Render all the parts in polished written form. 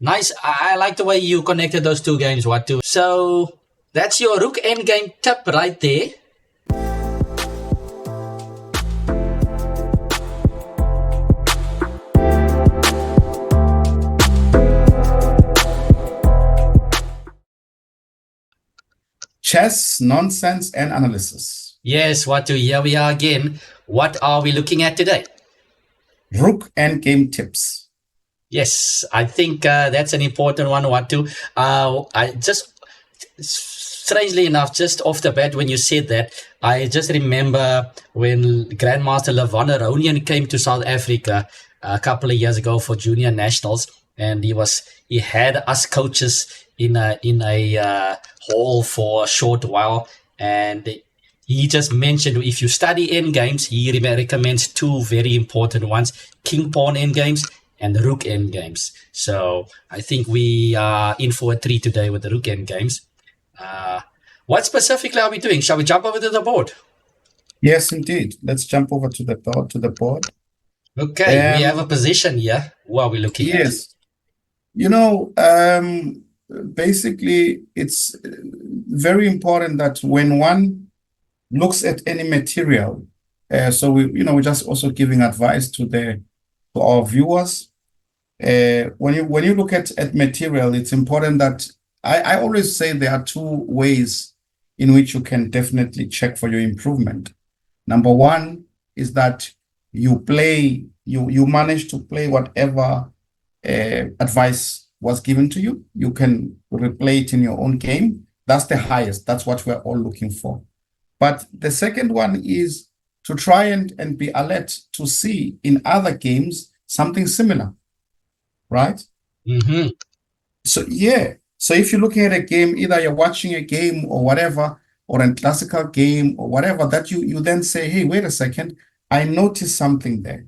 Nice. I like the way you connected those two games, Watu. So that's your Rook Endgame tip right there. Chess, nonsense, and analysis. Yes, Watu, here we are again. What are we looking at today? Rook Endgame tips. Yes, I think that's an important one, Watu. I just, strangely enough, just off the bat, when you said that, I just remember when Grandmaster Levon Aronian came to South Africa a couple of years ago for junior nationals, and he had us coaches in a hall for a short while, and he just mentioned if you study endgames, he recommends two very important ones: king pawn endgames and rook endgames. So I think we are in for a treat today with the rook endgames. What specifically are we doing? Shall we jump over to the board? Yes, indeed. Let's jump over to the board. Okay, we have a position here. Who are we looking at? Yes. Basically, it's very important that when one looks at any material, so we're just also giving advice to our viewers. When you look at material, it's important that I always say there are two ways in which you can definitely check for your improvement. Number one is that you manage to play whatever advice was given to you. You can replay it in your own game. That's the highest. That's what we're all looking for. But the second one is to try and be alert to see in other games something similar, right? Mm-hmm. So if you're looking at a game, either you're watching a game or whatever, or a classical game or whatever, that you then say, hey, wait a second, I noticed something there.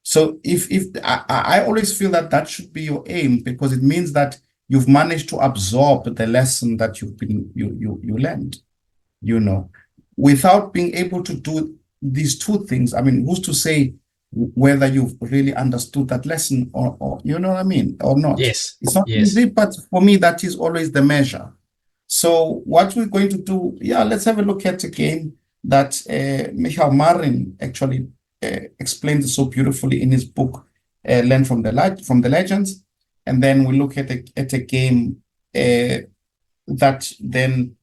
So if I always feel that should be your aim, because it means that you've managed to absorb the lesson that you learned, without being able to do these two things. I mean, who's to say whether you've really understood that lesson or you know what I mean, or not? Yes. It's not easy, but for me, that is always the measure. So what we're going to do, let's have a look at a game that Michael Marin actually explained so beautifully in his book, Learn from the Legends. And then we look at a game that then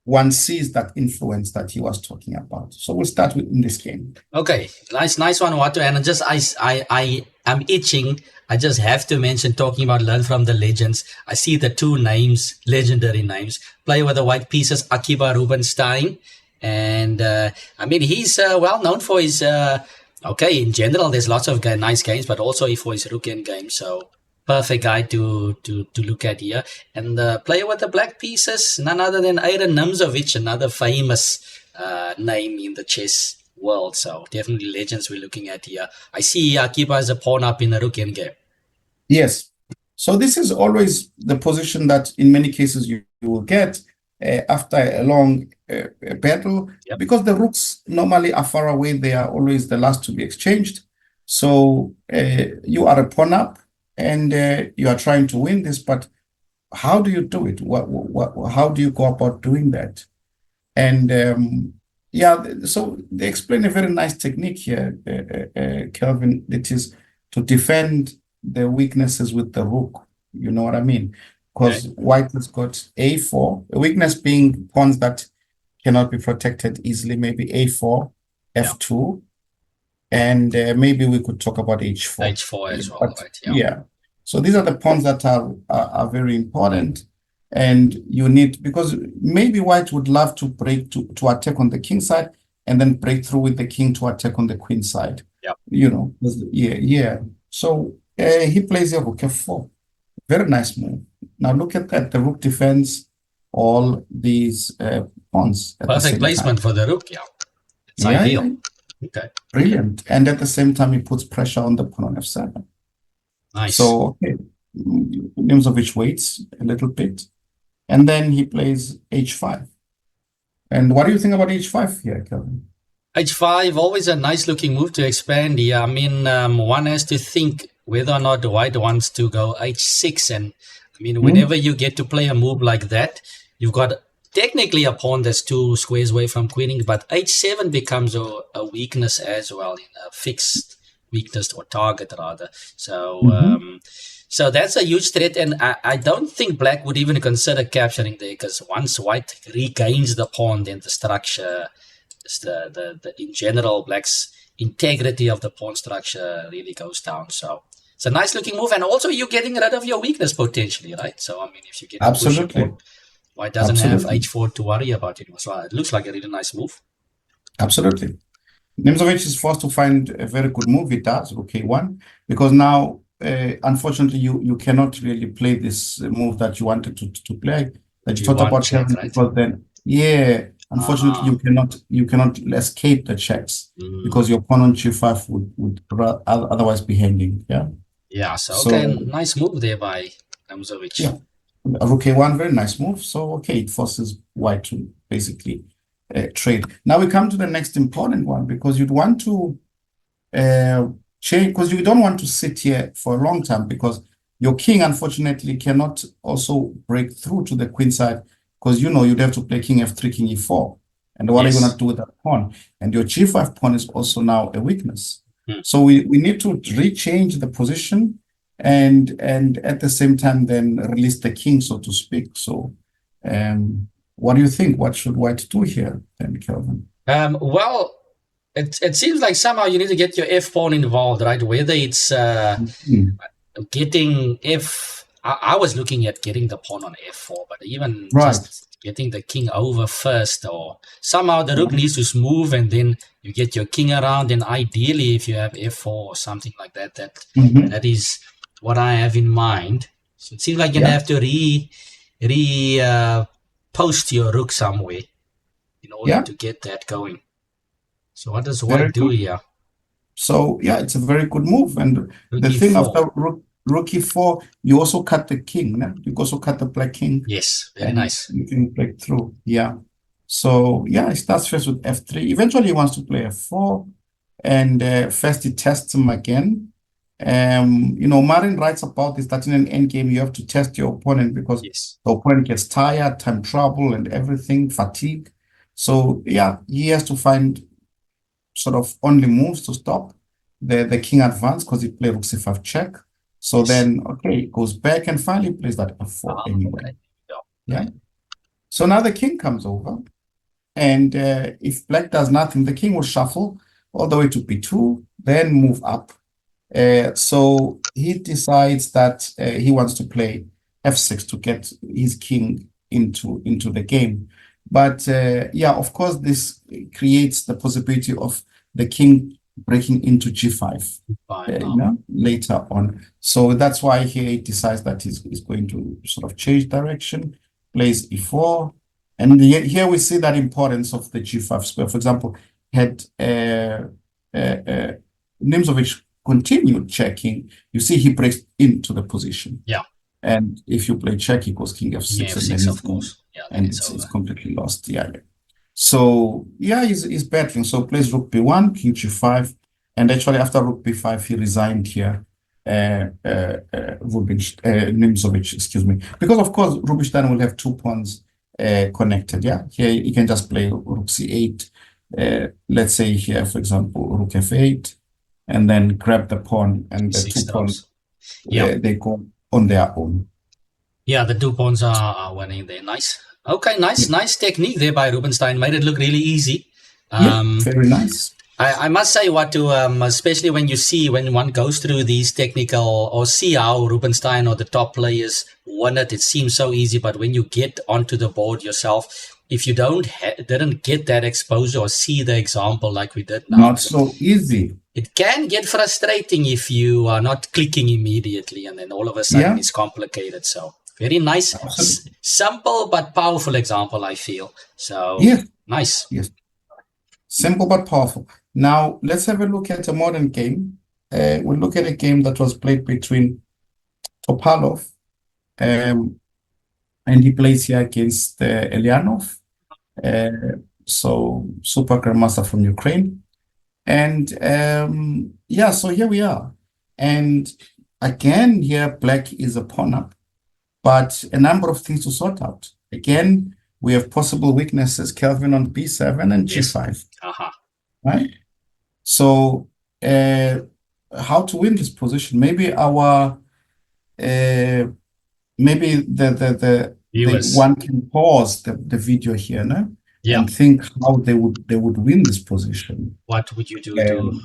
one sees that influence that he was talking about. So we'll start with in this game. Okay, nice one, Watu. And just I'm itching. I just have to mention, talking about Learn from the Legends, I see the two names, legendary names. Player with the white pieces, Akiba Rubenstein. And I mean, he's well known for his, in general, there's lots of nice games, but also for his Rook Endgame. So perfect guy to look at here. And the player with the black pieces, none other than Aaron Nimzovich, another famous name in the chess world. So definitely legends we're looking at here. I see Akiba as a pawn up in the Rook Endgame. Yes. So this is always the position that in many cases you will get after a long battle, because the rooks normally are far away. They are always the last to be exchanged. So you are a pawn up and you are trying to win this, but how do you do it? How do you go about doing that? And so they explain a very nice technique here, Kelvin. It is to defend the weaknesses with the rook. You know what I mean? Because white has got a4, a weakness being pawns that cannot be protected easily, maybe a4, f2, and maybe we could talk about h4. h4 as well, right? So these are the pawns that are very important, and you need, because maybe white would love to break to attack on the king side and then break through with the king to attack on the queen side. So he plays a rook f4. Very nice move. Now look at that. The rook defends all these pawns. Perfect placement for the rook. It's ideal. Okay. Brilliant. And at the same time, he puts pressure on the pawn on f7. Nice. So Nimzovich waits a little bit, and then he plays h5. And what do you think about h5 here, Kelvin? h5, always a nice looking move to expand here. I mean, one has to think whether or not white wants to go h6. And I mean, Mm, whenever you get to play a move like that, you've got technically a pawn that's 2 squares away from queening, but h7 becomes a weakness as well, in a fixed weakness or target rather. So mhm. so that's a huge threat, and I don't think black would even consider capturing there, because once white regains the pawn, then the structure, the in general black's integrity of the pawn structure really goes down. So it's a nice looking move, and also you're getting rid of your weakness potentially, right? So I mean, if you get to push your pawn, Absolutely. white doesn't have Absolutely. h4 to worry about anymore. So it looks like a really nice move. Absolutely. Nimzowitsch is forced to find a very good move. It does, okay, one, because now, unfortunately, you cannot really play this move that you wanted to play, that you thought b1 about check, having, right? because then, yeah, unfortunately, Ah, you cannot escape the checks mm, because your pawn on g5 would otherwise be hanging. Yeah. yeah. So okay, So nice move there by Namzovic. yeah, rook a1, very nice move. So okay, it forces white to basically trade. Now we come to the next important one, because you'd want to uh, change, because you don't want to sit here for a long time, because your king unfortunately cannot also break through to the queen side, because you'd have to play king f3, king e4, and what are you going to Yes. do with that pawn? And your g5 pawn is also now a weakness. Hmm. So we need to rechange the position, and at the same time then release the king, so to speak. So what do you think? What should white do here then, Kelvin? Well, it seems like somehow you need to get your f pawn involved, right? Whether it's Mhm. getting f. I was looking at getting the pawn on f4, but even Right. just getting the king over first, or somehow the rook Yeah. needs to move, and then you get your king around. And ideally, if you have f4 or something like that, Mhm. that is what I have in mind. So it seems like you're gonna Yeah. have to re post your rook somewhere in order Yeah. to get that going. So what does white Very do good. here? So yeah, it's a very good move. And Rook the thing e4. after rook e4, you also cut the king. No? You also cut the black king, Yes, very and nice. you can break through. Yeah. So yeah, it starts first with f3. Eventually, he wants to play f4, and first he tests him again. Marin writes about this that in an endgame you have to test your opponent, because Yes. the opponent gets tired, time trouble, and everything, fatigue. So yeah, he has to find sort of only moves to stop the king advance, because he played rook c5 check. So Yes. then, okay, it goes back and finally plays that f4 Ah, anyway. okay. Yeah. Yeah. Right. So now the king comes over, and if black does nothing, the king will shuffle all the way to b2, then move up. So he decides that he wants to play f6 to get his king into the game. But yeah, of course, this creates the possibility of the king breaking into g5, Fine. Now. later on. So that's why he decides that he's going to sort of change direction, plays e4. And here we see that importance of the g5 square. For example, had Nimzowitsch continued checking, you see he breaks into the position. Yeah. And if you play check, he goes king King f6, and then f6, he's of gone, course. Yeah, then and it's it's over. completely lost. Yeah, yeah. So yeah, he's battling. So plays rook b1, king g5, and actually after rook b5, he resigned here. Nimzowitsch, excuse me, because of course Rubinstein will have two pawns connected. Yeah, here he can just play rook c8. Let's say here, for example, rook f8, and then grab the pawn, and the Six two pawns drops. Yeah. they go on their own. Yeah, the 2 pawns are winning there. Nice. Okay, nice, Yeah, nice technique there by Rubenstein. Made it look really easy. yeah, Um, very nice. I must say, Watu, especially when you see when one goes through these technical or see how Rubenstein or the top players won it, it seems so easy. But when you get onto the board yourself, if you didn't get that exposure or see the example like we did now, Not so easy. it can get frustrating if you are not clicking immediately, and then all of a sudden Yeah, it's complicated. So very nice, absolutely. simple but powerful example, I feel. So Yes, nice. yes. Simple but powerful. Now, let's have a look at a modern game. We'll look at a game that was played between Topalov, and he plays here against Elianov. So, super grandmaster from Ukraine. And yeah, so here we are. And again, here black is a pawn up, but a number of things to sort out. Again, we have possible weaknesses, Kelvin on b7 and Yes. g5, Uh-huh. right? So how to win this position? Maybe our maybe the Viewers. one can pause the video here, no? Yeah. And think how they would win this position. What would you do to...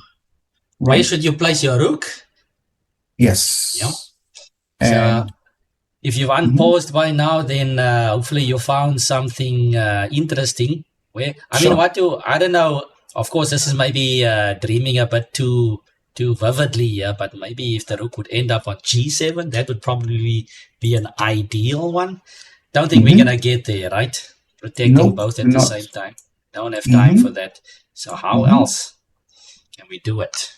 Right? Where should you place your rook? Yes. Yeah. So And if you've unpaused by now, then hopefully you found something interesting. Where I mean, sure. I don't know. Of course, this is maybe dreaming a bit too vividly here, but maybe if the rook would end up on g7, that would probably be an ideal one. Don't think we're gonna get there, right? Protecting Nope, both at we're the not. same time. Don't have time for that. So how else can we do it?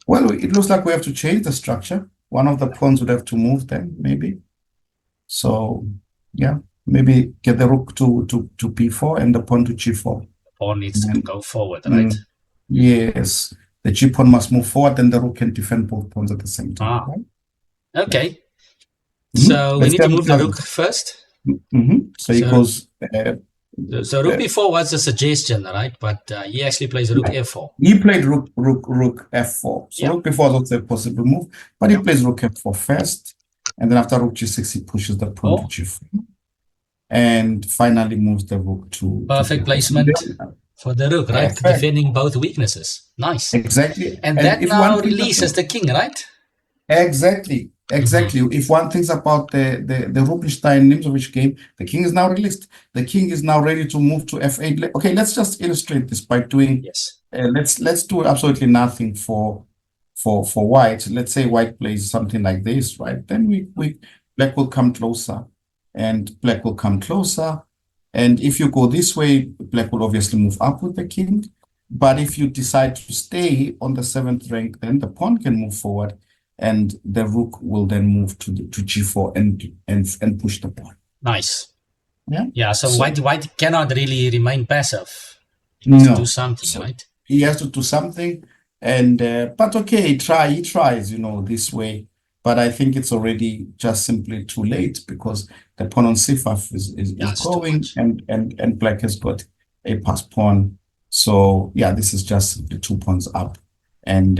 Well, it looks like we have to change the structure. One of the pawns would have to move then, maybe. So, yeah, maybe get the rook to b4 and the pawn to g4. The pawn needs to go forward, right? Yes, the g pawn must move forward, and the rook can defend both pawns at the same time. Right? Okay. So we need to move the rook first. So he goes. So rook b4 was a suggestion, right? But he actually plays rook f4. He played rook f4. So rook b4 is also a possible move, but he plays rook f4 first, and then after rook g6, he pushes the pawn to g4, and finally moves the rook to perfect placement for the rook, right? Defending both weaknesses. Nice. Exactly. And that now releases the king, right? Exactly. If one thinks about the Rubinstein-Nimzowitsch game, the king is now released. The king is now ready to move to f8. Okay, let's just illustrate this by doing. Yes. Let's do absolutely nothing for white. Let's say white plays something like this, right? Then we black will come closer, and black will come closer. And if you go this way, black will obviously move up with the king. But if you decide to stay on the 7th rank, then the pawn can move forward, and the rook will then move to g4 and push the pawn. Nice. Yeah. So white cannot really remain passive. He needs to do something, right? He has to do something, and but okay, he tries, this way. But I think it's already just simply too late, because the pawn on c5 is going, and black has got a pass pawn. So yeah, this is just simply 2 pawns up, and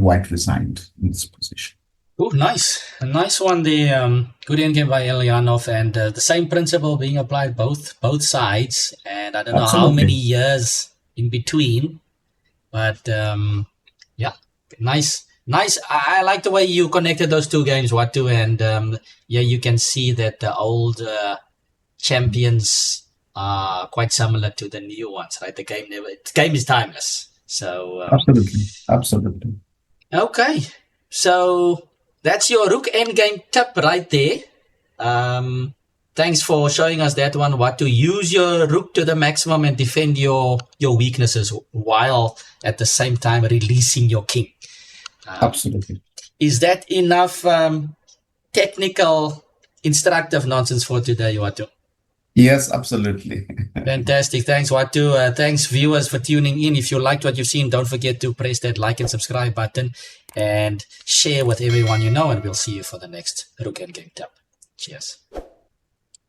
white resigned in this position. Oh, nice. A nice one there. Good endgame by Elyanov, and the same principle being applied both sides. And I don't know how many years in between, but yeah, nice. I like the way you connected those two games, Watu, and yeah, you can see that the old champions are quite similar to the new ones, right? The game is timeless. So absolutely. Okay, so that's your Rook Endgame tip right there. Thanks for showing us that one. What to use your rook to the maximum and defend your weaknesses while at the same time releasing your king. Absolutely. Is that enough technical, instructive nonsense for today, Watu? Yes, absolutely. Fantastic. Thanks, Watu. Thanks, viewers, for tuning in. If you liked what you've seen, don't forget to press that like and subscribe button and share with everyone you know, and we'll see you for the next Rook Endgame tip. Cheers.